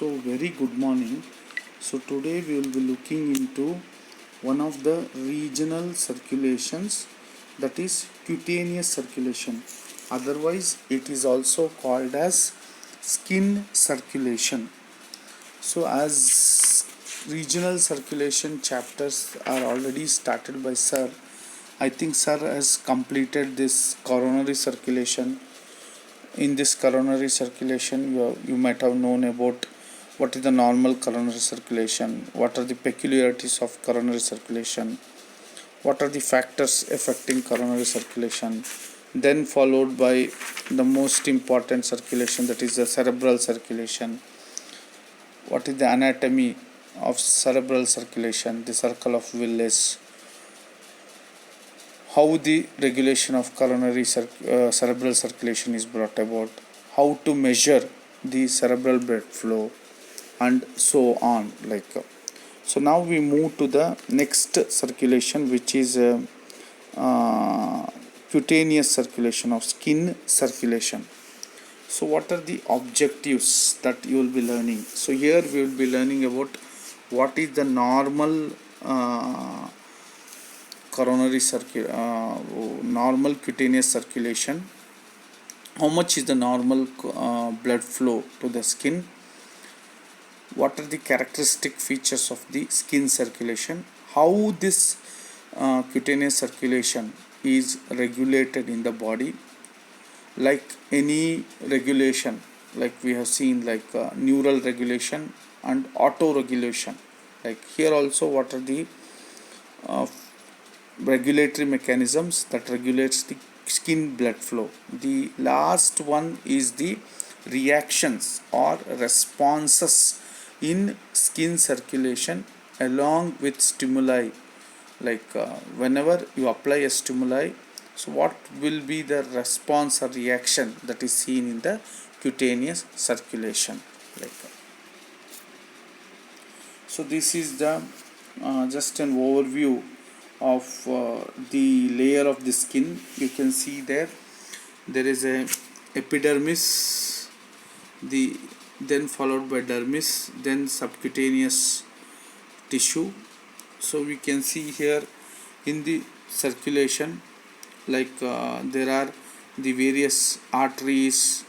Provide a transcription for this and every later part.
So very good morning. So today we will be looking into one of the regional circulations, that is cutaneous circulation. Otherwise it is also called as skin circulation. So as regional circulation chapters are already started by sir, I think sir has completed this coronary circulation. In this coronary circulation, you might have known about what is the normal coronary circulation, what are the peculiarities of coronary circulation, what are the factors affecting coronary circulation, then followed by the most important circulation, that is the cerebral circulation. What is the anatomy of cerebral circulation, the circle of Willis, how the regulation of cerebral circulation is brought about, how to measure the cerebral blood flow, and so on. So now we move to the next circulation, which is cutaneous circulation of skin circulation. So what are the objectives that you will be learning? So here we will be learning about what is the normal normal cutaneous circulation, how much is the normal blood flow to the skin, what are the characteristic features of the skin circulation, how this cutaneous circulation is regulated in the body, like any regulation, like we have seen, like neural regulation and auto regulation. Like here also, what are the regulatory mechanisms that regulates the skin blood flow. The last one is the reactions or responses in skin circulation along with stimuli. Whenever you apply a stimuli, so what will be the response or reaction that is seen in the cutaneous circulation. So this is the just an overview of the layer of the skin. You can see there is a epidermis, then followed by dermis, then subcutaneous tissue. So we can see here in the circulation, there are the various arteries.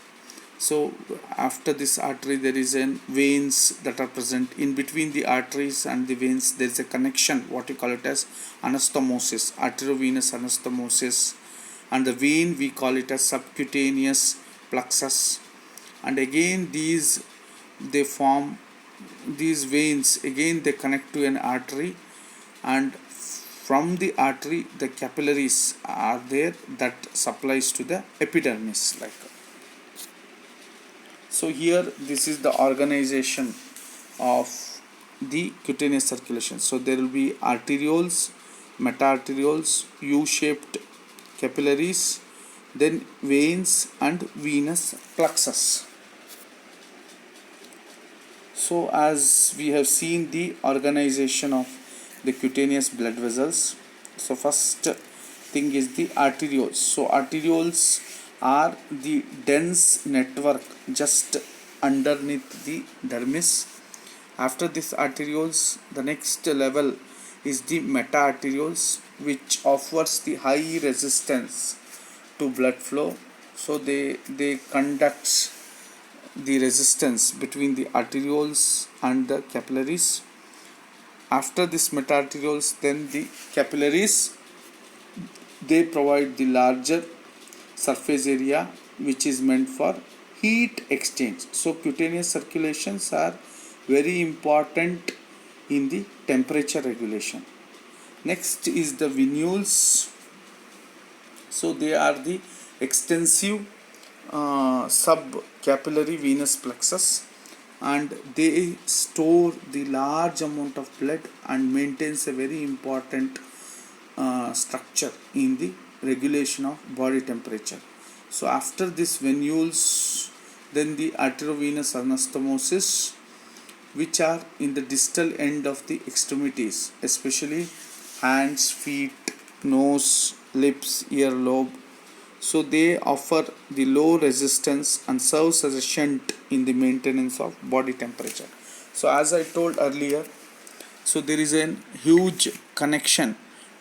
So after this artery, there is veins that are present. In between the arteries and the veins, there is a connection, what you call it as anastomosis, arteriovenous anastomosis, and the vein we call it as subcutaneous plexus. And again they form these veins, again they connect to an artery, and from the artery the capillaries are there that supplies to the epidermis. So here this is the organization of the cutaneous circulation. So there will be arterioles, meta-arterioles, U-shaped capillaries, then veins and venous plexus. So as we have seen the organization of the cutaneous blood vessels, so first thing is the arterioles. So arterioles are the dense network just underneath the dermis. After this arterioles, the next level is the meta-arterioles, which offers the high resistance to blood flow. So they conduct the resistance between the arterioles and the capillaries. After this meta-arterioles, then the capillaries, they provide the larger surface area which is meant for heat exchange. So cutaneous circulations are very important in the temperature regulation. Next is the venules. So they are the extensive subcapillary venous plexus, and they store the large amount of blood and maintains a very important structure in the regulation of body temperature. So after this venules, then the arteriovenous anastomosis, which are in the distal end of the extremities, especially hands, feet, nose, lips, earlobe. So they offer the low resistance and serves as a shunt in the maintenance of body temperature. So as I told earlier, so there is a huge connection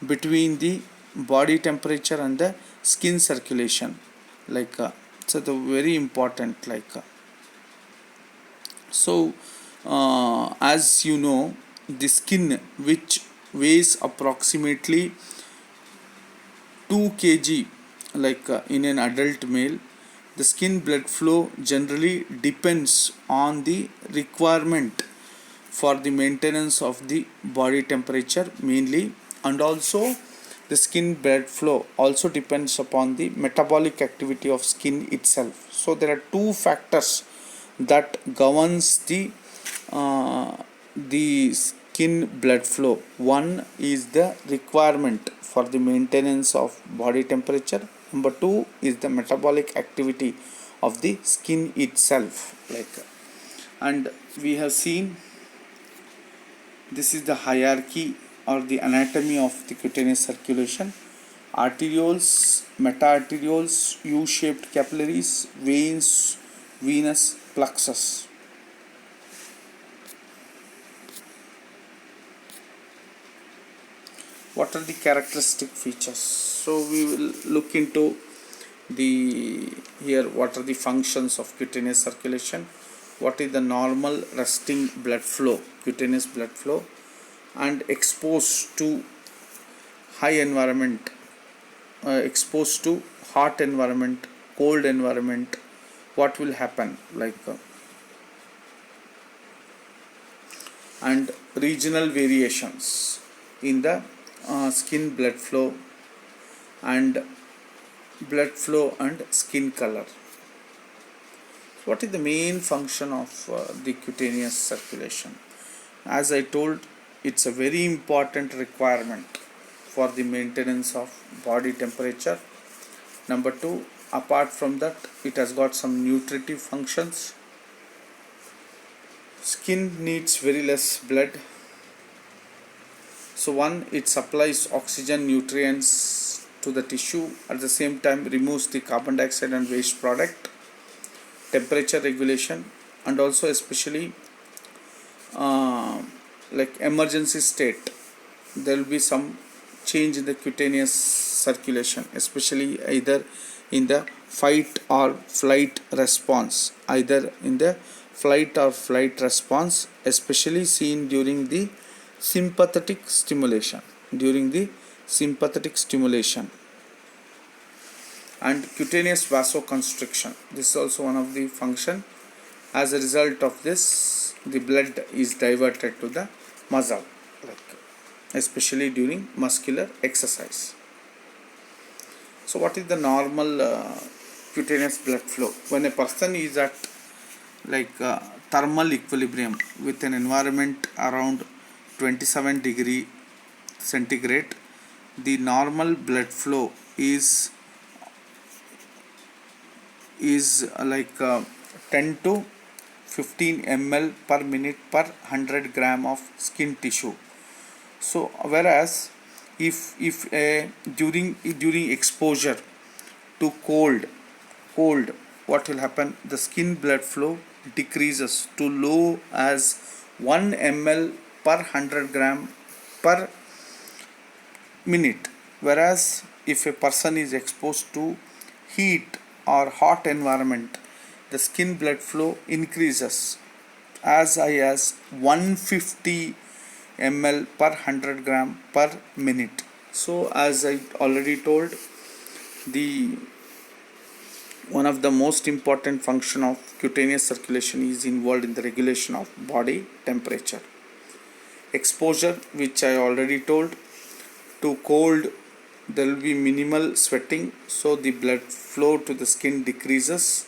between the body temperature and the skin circulation, so the very important, as you know, the skin, which weighs approximately 2 kg, in an adult male, the skin blood flow generally depends on the requirement for the maintenance of the body temperature mainly, and also the skin blood flow also depends upon the metabolic activity of skin itself. So there are two factors that governs uh, the skin blood flow. One is the requirement for the maintenance of body temperature. Number two is the metabolic activity of the skin itself. And we have seen this is the hierarchy or the anatomy of the cutaneous circulation. Arterioles, meta-arterioles, U-shaped capillaries, veins, venous plexus. What are the characteristic features? So we will look into the here what are the functions of cutaneous circulation, what is the normal resting blood flow, cutaneous blood flow, and exposed to high environment, exposed to hot environment, cold environment, what will happen, and regional variations in the skin blood flow and skin color. What is the main function of the cutaneous circulation? As I told, it's a very important requirement for the maintenance of body temperature. Number two, apart from that, it has got some nutritive functions. Skin needs very less blood. So one, it supplies oxygen, nutrients to the tissue, at the same time removes the carbon dioxide and waste product, temperature regulation, and also especially emergency state, there will be some change in the cutaneous circulation, especially either in the fight or flight response, especially seen during the sympathetic stimulation, and cutaneous vasoconstriction. This is also one of the function. As a result of this, the blood is diverted to the muscle, especially during muscular exercise. So what is the normal cutaneous blood flow? When a person is at thermal equilibrium with an environment around 27 degree centigrade, the normal blood flow is 10 to 15 ml per minute per 100 gram of skin tissue. So whereas if during exposure to cold, what will happen? The skin blood flow decreases to low as 1 ml per 100 gram per minute. Whereas if a person is exposed to heat or hot environment, the skin blood flow increases as high as 150 ml per 100 gram per minute. So as I already told, the one of the most important function of cutaneous circulation is involved in the regulation of body temperature. Exposure, which I already told, to cold, there will be minimal sweating, so the blood flow to the skin decreases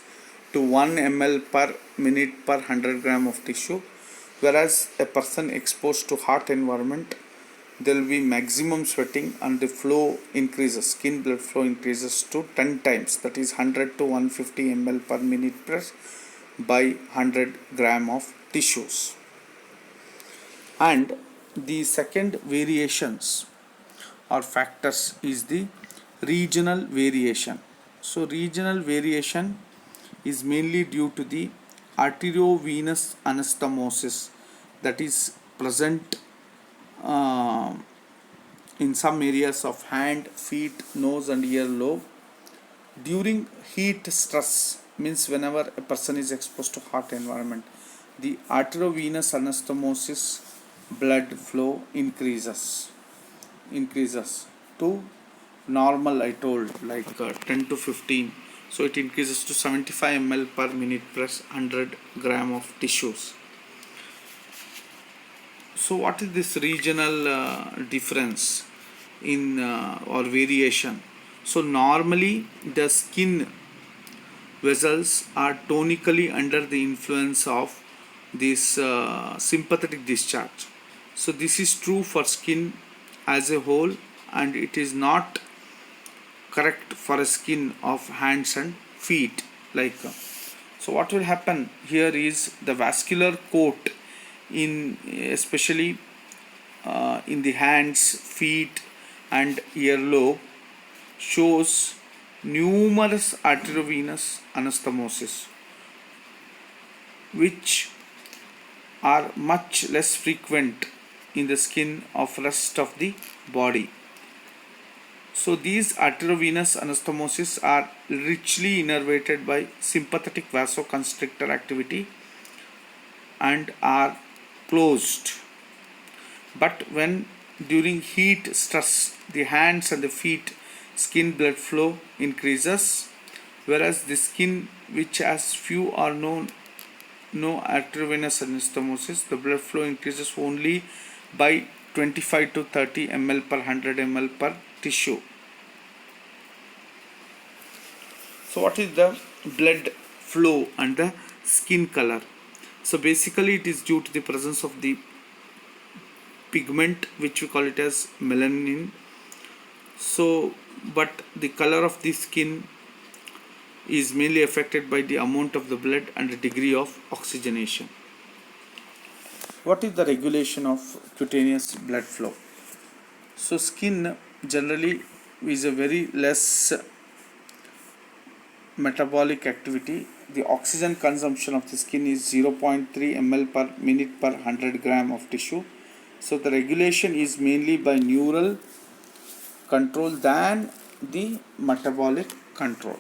to 1 ml per minute per 100 gram of tissue. Whereas a person exposed to hot environment, there will be maximum sweating and the flow increases, skin blood flow increases to 10 times, that is 100 to 150 ml per minute per by 100 gram of tissues. And the second variations or factors is the regional variation. So regional variation is mainly due to the arteriovenous anastomosis that is present uh, in some areas of hand, feet, nose and ear lobe during heat stress. Means whenever a person is exposed to hot environment, the arteriovenous anastomosis blood flow increases to normal. I told like 10 to 15, so it increases to 75 ml per minute plus 100 gram of tissues. So what is this regional difference in or variation? So normally the skin vessels are tonically under the influence of this sympathetic discharge. So this is true for skin as a whole, and it is not correct for a skin of hands and feet. So what will happen here is the vascular coat in especially in the hands, feet and earlobe shows numerous arteriovenous anastomosis, which are much less frequent in the skin of rest of the body. So these arteriovenous anastomosis are richly innervated by sympathetic vasoconstrictor activity and are closed. But when during heat stress, the hands and the feet skin blood flow increases, whereas the skin which has few or no arteriovenous anastomosis, the blood flow increases only by 25 to 30 ml per 100 ml per tissue. So what is the blood flow and the skin color? So basically it is due to the presence of the pigment which we call it as melanin. So but the color of the skin is mainly affected by the amount of the blood and the degree of oxygenation. What is the regulation of cutaneous blood flow? So skin generally is a very less metabolic activity. The oxygen consumption of the skin is 0.3 ml per minute per 100 gram of tissue. So the regulation is mainly by neural control than the metabolic control.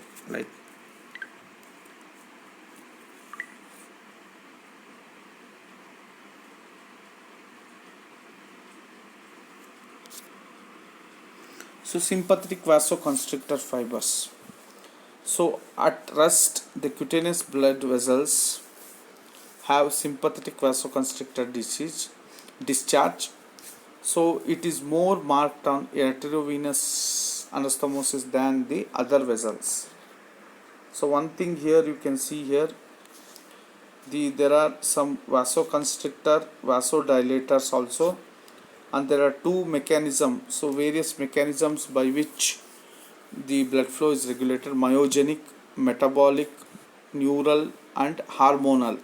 So sympathetic vasoconstrictor fibers. So at rest, the cutaneous blood vessels have sympathetic vasoconstrictor discharge. So it is more marked on arteriovenous anastomosis than the other vessels. So one thing here you can see here, there are some vasoconstrictor vasodilators also, and there are two mechanisms. So various mechanisms by which the blood flow is regulated: myogenic, metabolic, neural and hormonal.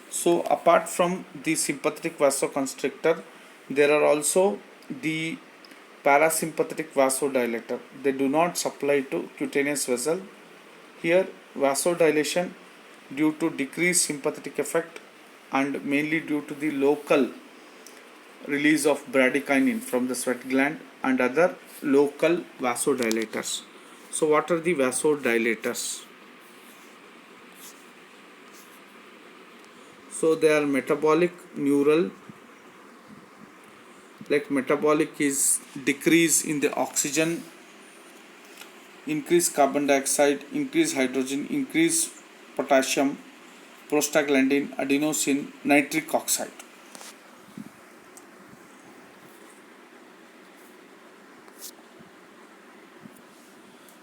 So apart from the sympathetic vasoconstrictor, there are also the parasympathetic vasodilator. They do not supply to cutaneous vessel. Here vasodilation due to decreased sympathetic effect and mainly due to the local release of bradykinin from the sweat gland and other local vasodilators. So what are the vasodilators? So they are metabolic, neural. Metabolic is decrease in the oxygen, increase carbon dioxide, increase hydrogen, increase potassium, prostaglandin, adenosine, nitric oxide.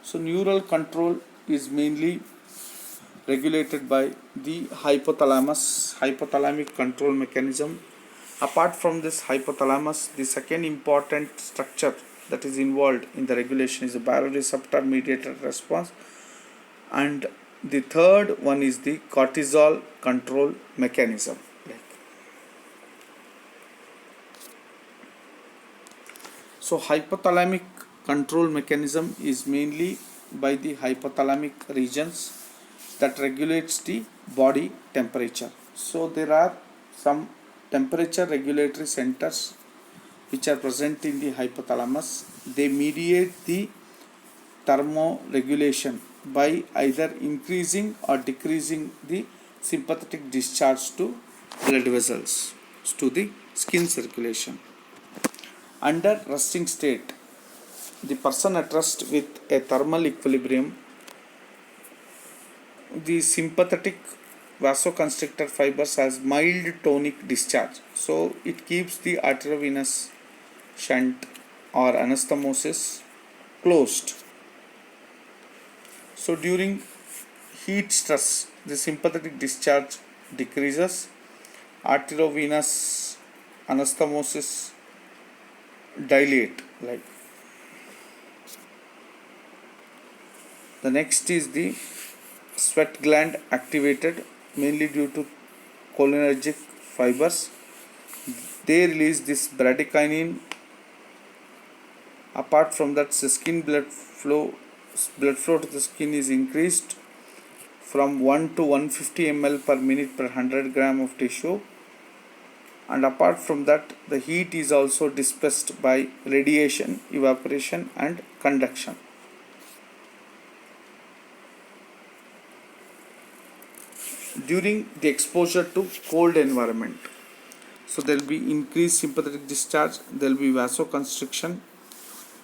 So neural control is mainly regulated by the hypothalamic control mechanism. Apart from this hypothalamus, the second important structure that is involved in the regulation is the baroreceptor mediated response, and the third one is the cortisol control mechanism. So hypothalamic control mechanism is mainly by the hypothalamic regions that regulates the body temperature. So there are some temperature regulatory centers which are present in the hypothalamus. They mediate the thermoregulation by either increasing or decreasing the sympathetic discharge to blood vessels to the skin circulation. Under resting state, the person at rest with a thermal equilibrium, the sympathetic vasoconstrictor fibers has mild tonic discharge. So it keeps the arteriovenous shunt or anastomosis closed. So during heat stress, the sympathetic discharge decreases, arteriovenous anastomosis dilate. The next is the sweat gland activated mainly due to cholinergic fibers. They release this bradykinin. Apart from that, the skin blood flow to the skin is increased from 1 to 150 ml per minute per 100 gram of tissue. And apart from that, the heat is also dispersed by radiation, evaporation and conduction. During the exposure to cold environment, so there will be increased sympathetic discharge, there will be vasoconstriction.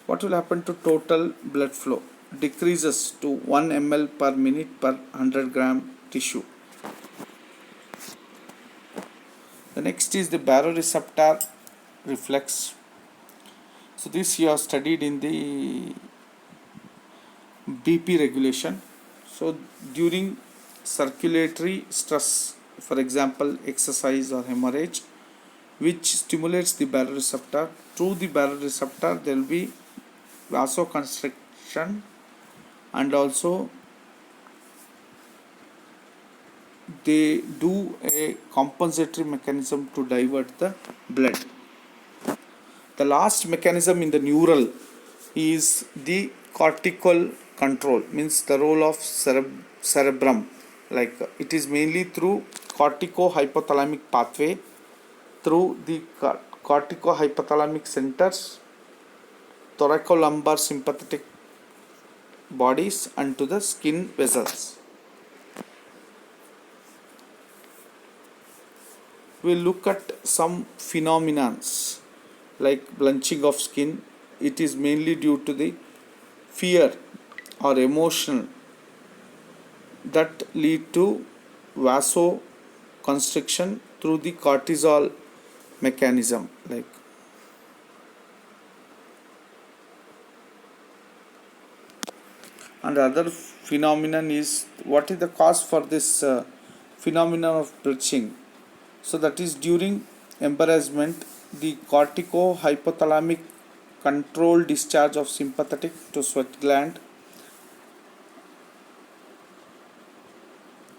What will happen to total blood flow? Decreases to 1 ml per minute per 100 gram tissue. The next is the baroreceptor reflex. So this you have studied in the BP regulation. So during circulatory stress, for example exercise or hemorrhage, which stimulates the baroreceptor. Through the baroreceptor there will be vasoconstriction and also they do a compensatory mechanism to divert the blood. The last mechanism in the neural is the cortical control, means the role of cerebrum. It is mainly through cortico-hypothalamic pathway, through the cortico-hypothalamic centers, thoracolumbar sympathetic bodies and to the skin vessels. We will look at some phenomena like blanching of skin. It is mainly due to the fear or emotional that lead to vasoconstriction through the cortisol mechanism. And other phenomenon is, what is the cause for this phenomenon of blanching? So that is during embarrassment, the cortico-hypothalamic control discharge of sympathetic to sweat gland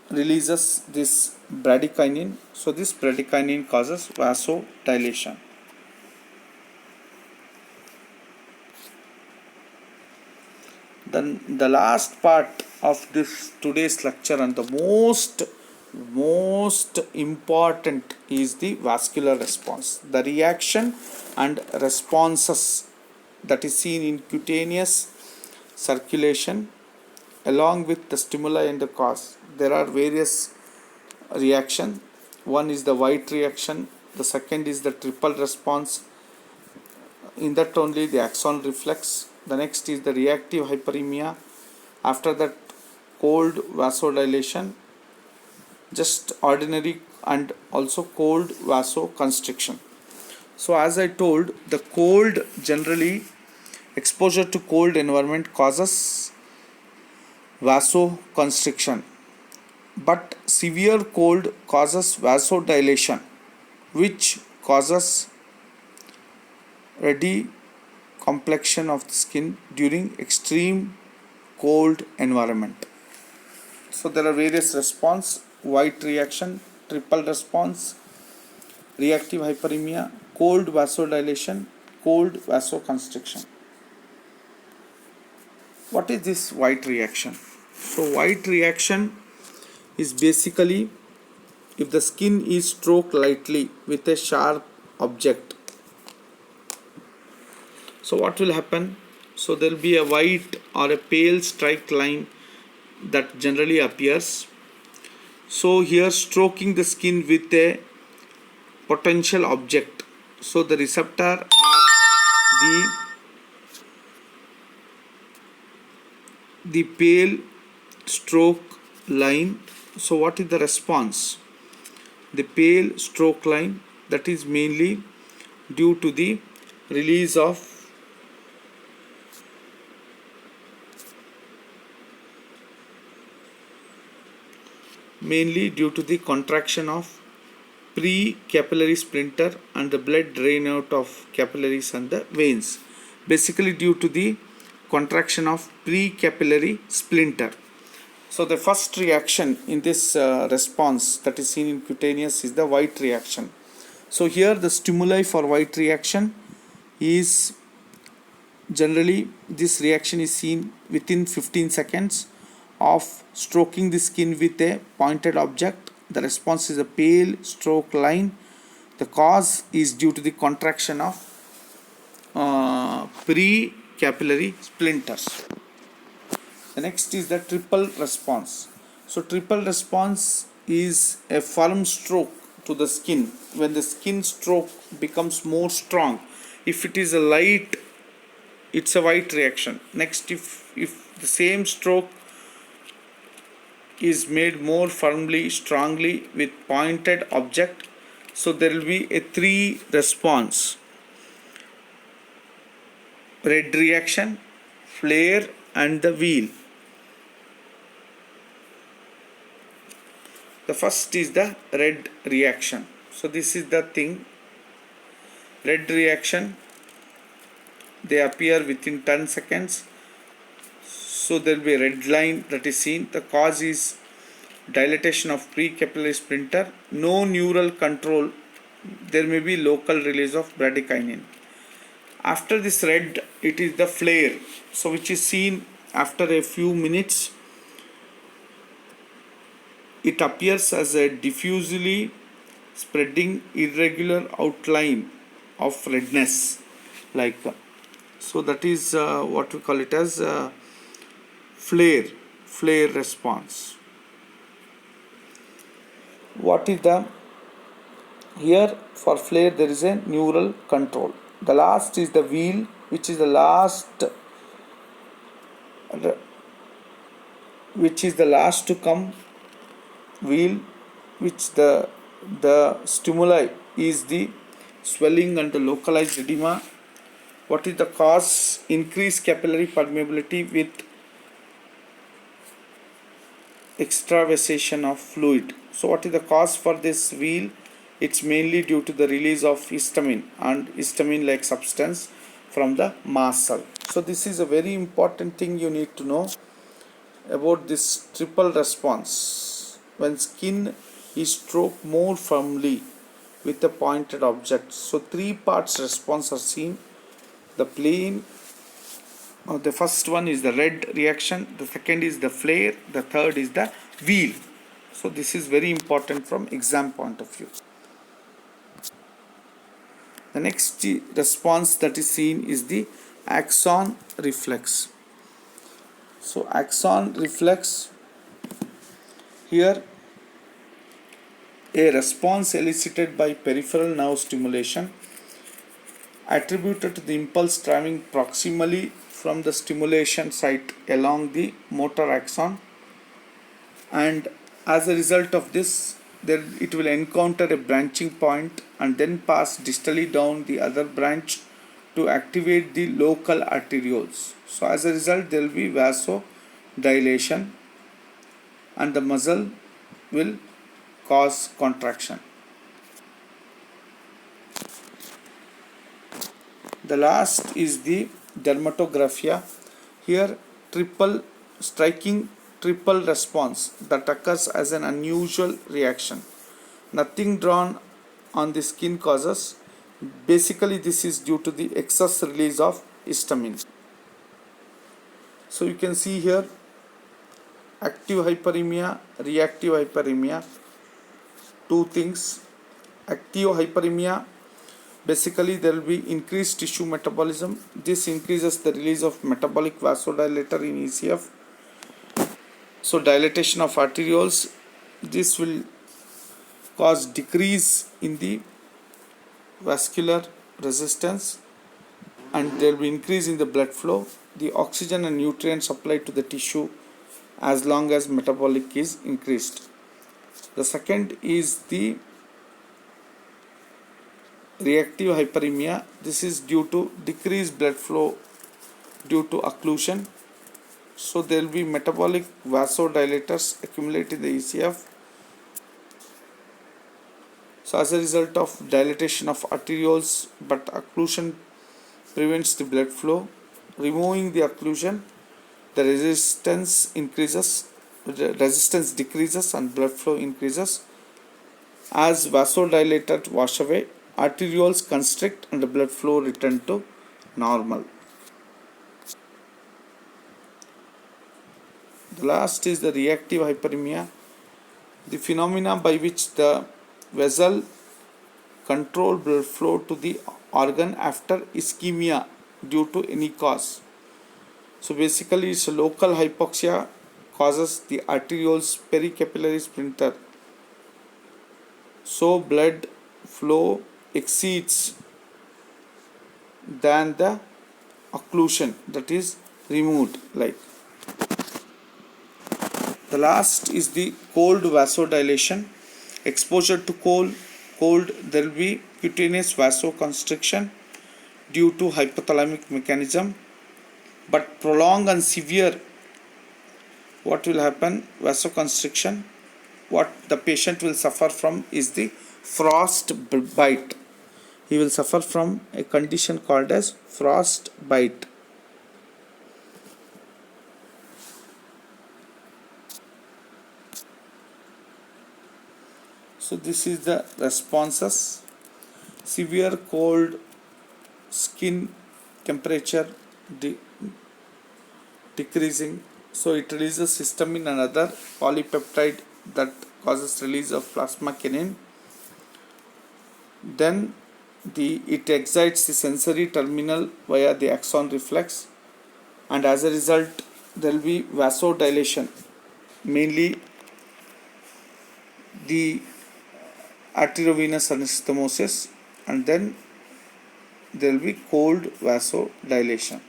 releases this bradykinin. So this bradykinin causes vasodilation. Then the last part of this today's lecture and the most important is the vascular response, the reaction and responses that is seen in cutaneous circulation along with the stimuli and the cause. There are various reactions. One is the white reaction, the second is the triple response, in that only the axonal reflex. The next is the reactive hyperemia, after that cold vasodilation, just ordinary and also cold vasoconstriction. So as I told, the cold, generally exposure to cold environment causes vasoconstriction, but severe cold causes vasodilation, which causes ruddy complexion of the skin during extreme cold environment. So there are various response: white reaction, triple response, reactive hyperemia, cold vasodilation, cold vasoconstriction. What is this white reaction? So white reaction is basically if the skin is stroked lightly with a sharp object. So what will happen? So there will be a white or a pale strike line that generally appears. So here stroking the skin with a potential object. So the receptor are the pale stroke line. So what is the response? The pale stroke line, that is mainly due to the release of contraction of pre-capillary splinter and the blood drain out of capillaries and the veins. Basically due to the contraction of pre-capillary splinter. So the first reaction in this response that is seen in cutaneous is the white reaction. So here the stimuli for white reaction is generally this reaction is seen within 15 seconds of stroking the skin with a pointed object. The response is a pale stroke line. The cause is due to the contraction of pre-capillary splinters. The next is the triple response. So triple response is a firm stroke to the skin. When the skin stroke becomes more strong, if it is a light, it's a white reaction. Next, if the same stroke is made more firmly, strongly with pointed object, so there will be a 3 response: red reaction, flare and the wheal. The first is the red reaction. So this is the thing. Red reaction, they appear within 10 seconds. So there will be a red line that is seen. The cause is dilatation of pre-capillary splinter. No neural control. There may be local release of bradykinin. After this red, it is the flare. So which is seen after a few minutes. It appears as a diffusely spreading irregular outline of redness, like so that is what we call it as flare response. What is the here for flare? There is a neural control. The last is the wheal, which is the last to come. Wheal, which the stimuli is the swelling and the localized edema. What is the cause? Increased capillary permeability with extravasation of fluid. So what is the cause for this wheal? It's mainly due to the release of histamine and histamine like substance from the mast cell. So this is a very important thing you need to know about this triple response. When skin is stroked more firmly with a pointed object. So 3 parts response are seen. The plain, the first one is the red reaction, the second is the flare, the third is the wheal. So this is very important from exam point of view. The next response that is seen is the axon reflex. So axon reflex, here a response elicited by peripheral nerve stimulation attributed to the impulse traveling proximally from the stimulation site along the motor axon, and as a result of this it will encounter a branching point and then pass distally down the other branch to activate the local arterioles. So as a result there will be vasodilation and the muscle will cause contraction. The last is the dermatographia. Here triple striking triple response that occurs as an unusual reaction. Nothing drawn on the skin causes. Basically, this is due to the excess release of histamine. So you can see here active hyperemia, reactive hyperemia, two things. Active hyperemia, basically there will be increased tissue metabolism. This increases the release of metabolic vasodilator in ECF. So dilatation of arterioles, this will cause decrease in the vascular resistance, and there will be increase in the blood flow, the oxygen and nutrients supplied to the tissue as long as metabolic is increased. The second is the reactive hyperemia. This is due to decreased blood flow due to occlusion. So there will be metabolic vasodilators accumulate in the ECF. So as a result of dilatation of arterioles, but occlusion prevents the blood flow. Removing the occlusion, the resistance decreases and blood flow increases. As vasodilators wash away, arterioles constrict and the blood flow return to normal. The last is the reactive hyperemia, the phenomena by which the vessel control blood flow to the organ after ischemia due to any cause. So basically it's a local hypoxia causes the arterioles pericapillary splinter. So blood flow exceeds than the occlusion that is removed. Like the last is the cold vasodilation. Exposure to cold, there will be cutaneous vasoconstriction due to hypothalamic mechanism, but prolonged and severe, what will happen? Vasoconstriction, what the patient will suffer from is the frost bite. He will suffer from a condition called as frost bite. So this is the responses. Severe cold, skin temperature decreasing, so it releases histamine and other polypeptide that causes release of plasmacinin. Then it excites the sensory terminal via the axon reflex, and as a result there will be vasodilation, mainly the arteriovenous anastomosis, and then there will be cold vasodilation.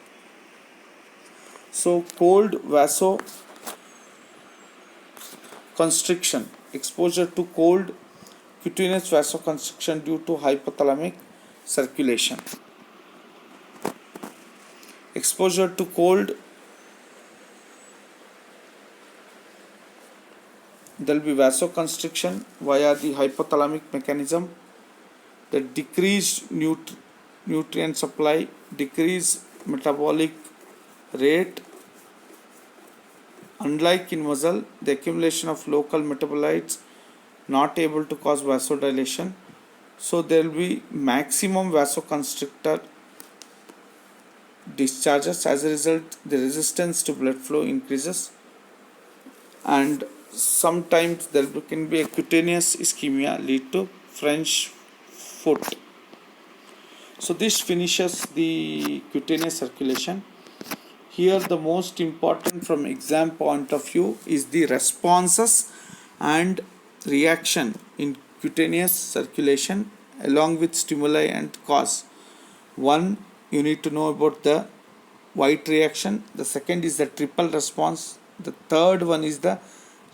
So cold vasoconstriction, exposure to cold, cutaneous vasoconstriction due to hypothalamic circulation. Exposure to cold, there will be vasoconstriction via the hypothalamic mechanism. The decreased nutrient supply, decreased metabolic rate. Unlike in muscle, the accumulation of local metabolites not able to cause vasodilation. So there will be maximum vasoconstrictor discharges. As a result, the resistance to blood flow increases, and sometimes there can be a cutaneous ischemia lead to French foot. So this finishes the cutaneous circulation. Here the most important from exam point of view is the responses and reaction in cutaneous circulation along with stimuli and cause. One, you need to know about the white reaction. The second is the triple response. The third one is the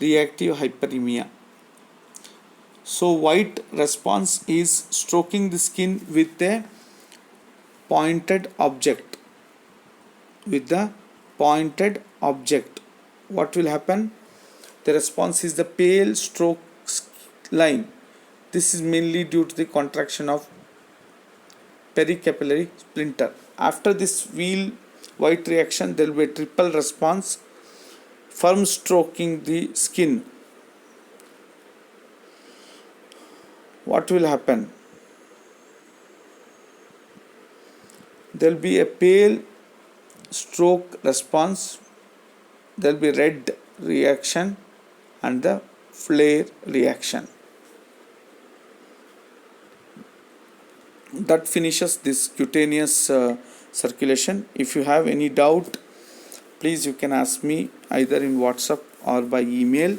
reactive hyperemia. So white response is stroking the skin with a pointed object. What will happen? The response is the pale stroke line. This is mainly due to the contraction of pericapillary splinter. After this white reaction, there will be a triple response. firm stroking the skin, what will happen? There will be a pale stroke response, there will be red reaction and the flare reaction. That finishes this cutaneous circulation. If you have any doubt, please you can ask me either in WhatsApp or by email.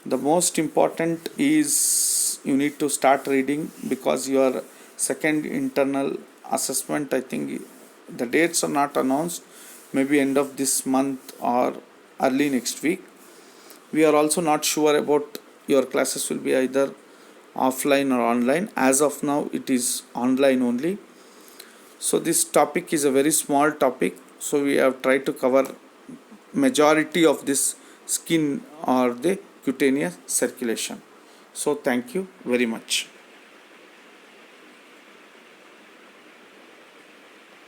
The most important is you need to start reading, because your second internal assessment, I think the dates are not announced, maybe end of this month or early next week. We are also not sure about your classes will be either offline or online. As of now it is online only. So this topic is a very small topic, so we have tried to cover majority of this skin or the cutaneous circulation. So thank you very much.